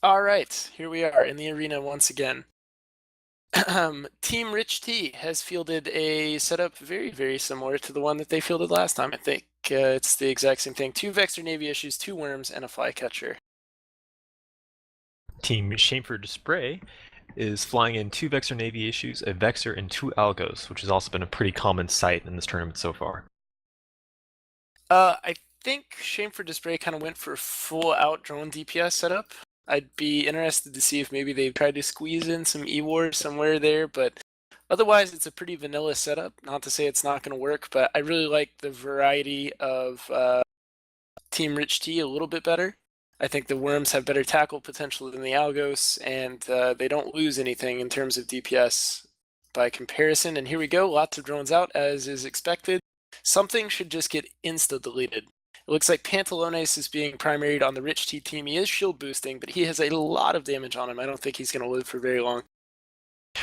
All right, here we are in the arena once again. Team Rich T has fielded a setup very, very similar to the one that they fielded last time. I think it's the exact same thing. 2 Vexor Navy issues, 2 worms, and a flycatcher. Team Shamefur Dispray is flying in 2 Vexor Navy issues, a Vexor, and 2 Algos, which has also been a pretty common sight in this tournament so far. I think Shamefur Dispray kind of went for full-out drone DPS setup. I'd be interested to see if maybe they've tried to squeeze in some E-War somewhere there, but otherwise it's a pretty vanilla setup. Not to say it's not going to work, but I really like the variety of Team Rich T a little bit better. I think the worms have better tackle potential than the Algos, and they don't lose anything in terms of DPS by comparison. And here we go, lots of drones out, as is expected. Something should just get insta-deleted. It looks like Pantalones is being primaried on the Rich T team. He is shield boosting, but he has a lot of damage on him. I don't think he's going to live for very long.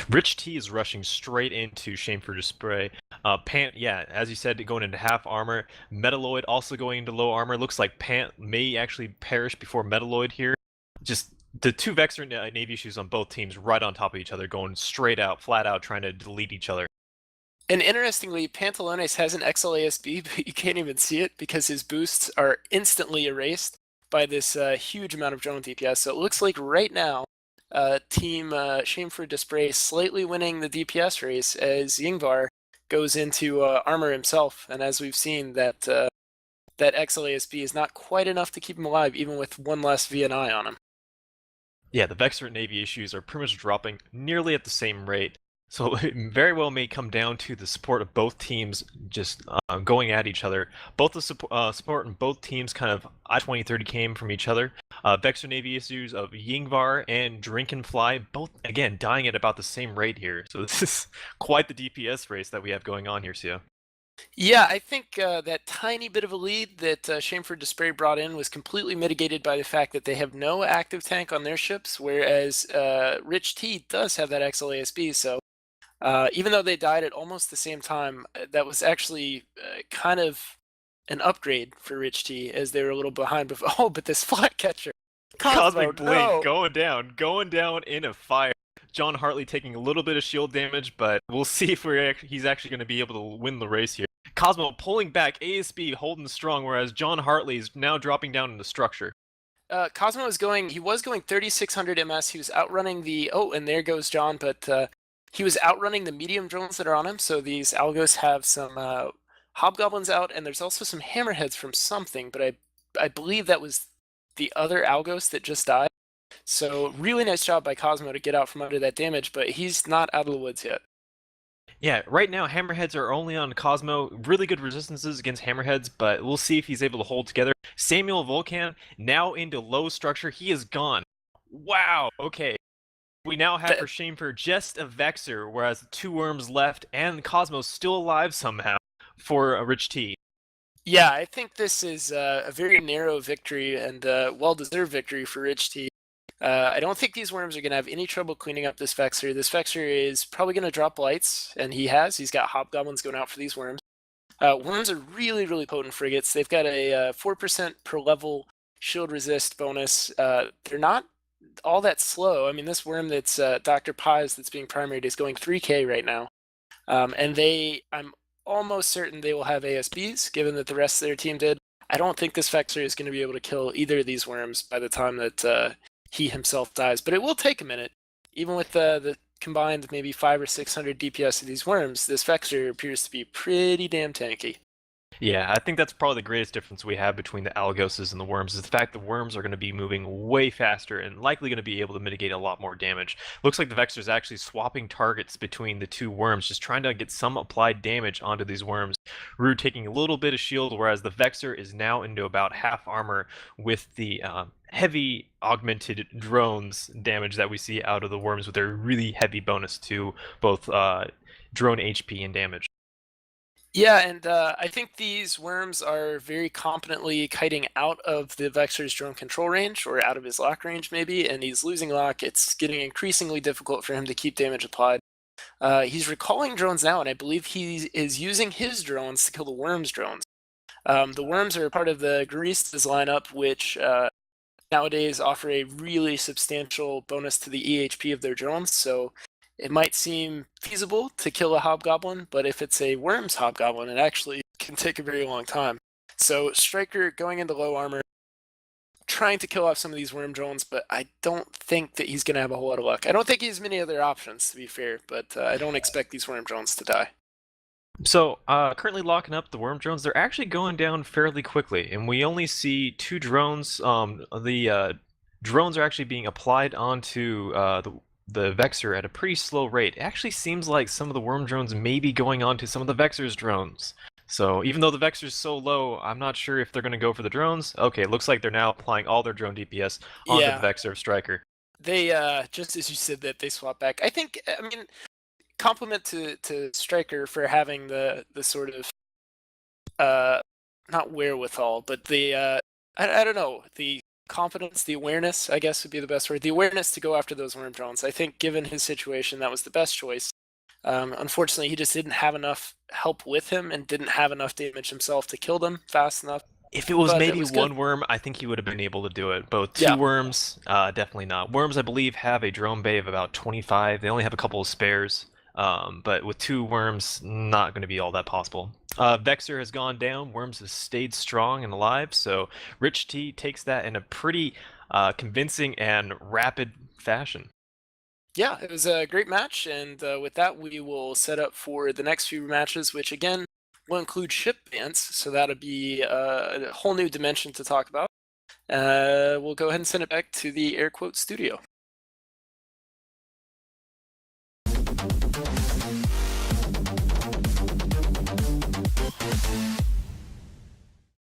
Rich T is rushing straight into Shamefur Dispray. As you said, going into half armor. Metalloid also going into low armor. Looks like Pant may actually perish before Metalloid here. Just the 2 Vexor Navy issues on both teams right on top of each other, going straight out, flat out, trying to delete each other. And interestingly, Pantalones has an XLASB, but you can't even see it because his boosts are instantly erased by this huge amount of drone DPS. So it looks like right now, Team Shamefur Dispray slightly winning the DPS race as Yingvar goes into armor himself. And as we've seen, that XLASB is not quite enough to keep him alive, even with 1 less VNI on him. Yeah, the Vexor Navy issues are pretty much dropping nearly at the same rate. So it very well may come down to the support of both teams just going at each other. Both the support in both teams kind of I-20-30 came from each other. Vexor Navy issues of Yingvar and Drinkenfly, both, again, dying at about the same rate here. So this is quite the DPS race that we have going on here, Sia. Yeah, I think that tiny bit of a lead that Shamefur Dispray brought in was completely mitigated by the fact that they have no active tank on their ships, whereas Rich T does have that XLASB, so even though they died at almost the same time, that was actually kind of an upgrade for Rich T, as they were a little behind before. Oh, but this Flycatcher! Cosmic Blink no! going down in a fire. John Hartley taking a little bit of shield damage, but we'll see if he's actually going to be able to win the race here. Cosmo pulling back, ASB holding strong, whereas John Hartley is now dropping down into structure. Cosmo was going 3,600 MS. He was outrunning the, and there goes John, but he was outrunning the medium drones that are on him. So these Algos have some Hobgoblins out, and there's also some Hammerheads from something, but I believe that was the other Algos that just died. So really nice job by Cosmo to get out from under that damage, but he's not out of the woods yet. Yeah, right now Hammerheads are only on Cosmo. Really good resistances against Hammerheads, but we'll see if he's able to hold together. Samuel Volcan now into low structure. He is gone. Wow, okay. We now have for Shamefur just a Vexor, whereas the 2 worms left, and Cosmo's still alive somehow for a Rich T. Yeah, I think this is a very narrow victory and well-deserved victory for Rich T. I don't think these worms are going to have any trouble cleaning up this Vexor. This Vexor is probably going to drop lights, and he has. He's got Hobgoblins going out for these worms. Worms are really, really potent frigates. They've got a 4% per level shield resist bonus. They're not all that slow. I mean, this worm that's Dr. Pies that's being primaried is going 3k right now. And I'm almost certain they will have ASBs, given that the rest of their team did. I don't think this Vexor is going to be able to kill either of these worms by the time that he himself dies, but it will take a minute. Even with the combined maybe 500 or 600 DPS of these worms, this Vexor appears to be pretty damn tanky. Yeah, I think that's probably the greatest difference we have between the Algoses and the worms, is the fact the worms are going to be moving way faster and likely going to be able to mitigate a lot more damage. Looks like the Vexor is actually swapping targets between the 2 worms, just trying to get some applied damage onto these worms. Rue taking a little bit of shield, whereas the Vexor is now into about half armor with the heavy augmented drones damage that we see out of the worms with their really heavy bonus to both drone HP and damage. Yeah, and I think these worms are very competently kiting out of the Vexor's drone control range, or out of his lock range maybe, and he's losing lock. It's getting increasingly difficult for him to keep damage applied. He's recalling drones now, and I believe he is using his drones to kill the worms' drones. The worms are part of the Guristas lineup, which nowadays offer a really substantial bonus to the EHP of their drones, so it might seem feasible to kill a hobgoblin, but if it's a worms hobgoblin, it actually can take a very long time. So Striker going into low armor, trying to kill off some of these worm drones, but I don't think that he's going to have a whole lot of luck. I don't think he has many other options, to be fair, but I don't expect these worm drones to die. So, currently locking up the worm drones, they're actually going down fairly quickly, and we only see 2 drones. The drones are actually being applied onto the Vexor at a pretty slow rate. It actually seems like some of the worm drones may be going onto some of the Vexor's drones. So, even though the Vexor's so low, I'm not sure if they're going to go for the drones. Okay, it looks like they're now applying all their drone DPS onto the Vexor of Striker. They, just as you said that, they swap back. I think, I mean, compliment to Striker for having the sort of not wherewithal, but the I don't know, the confidence, the awareness, I guess would be the best word. The awareness to go after those worm drones. I think given his situation, that was the best choice. Unfortunately, he just didn't have enough help with him and didn't have enough damage himself to kill them fast enough. If it was But maybe it was one good. worm, I think he would have been able to do it. But with 2 Yeah. worms, definitely not. Worms, I believe, have a drone bay of about 25. They only have a couple of spares. But with 2 worms, not going to be all that possible. Vexor has gone down. Worms has stayed strong and alive. So Rich T takes that in a pretty convincing and rapid fashion. Yeah, it was a great match, and with that, we will set up for the next few matches, which again will include ship bans, so that'll be a whole new dimension to talk about. We'll go ahead and send it back to the Air Quote studio.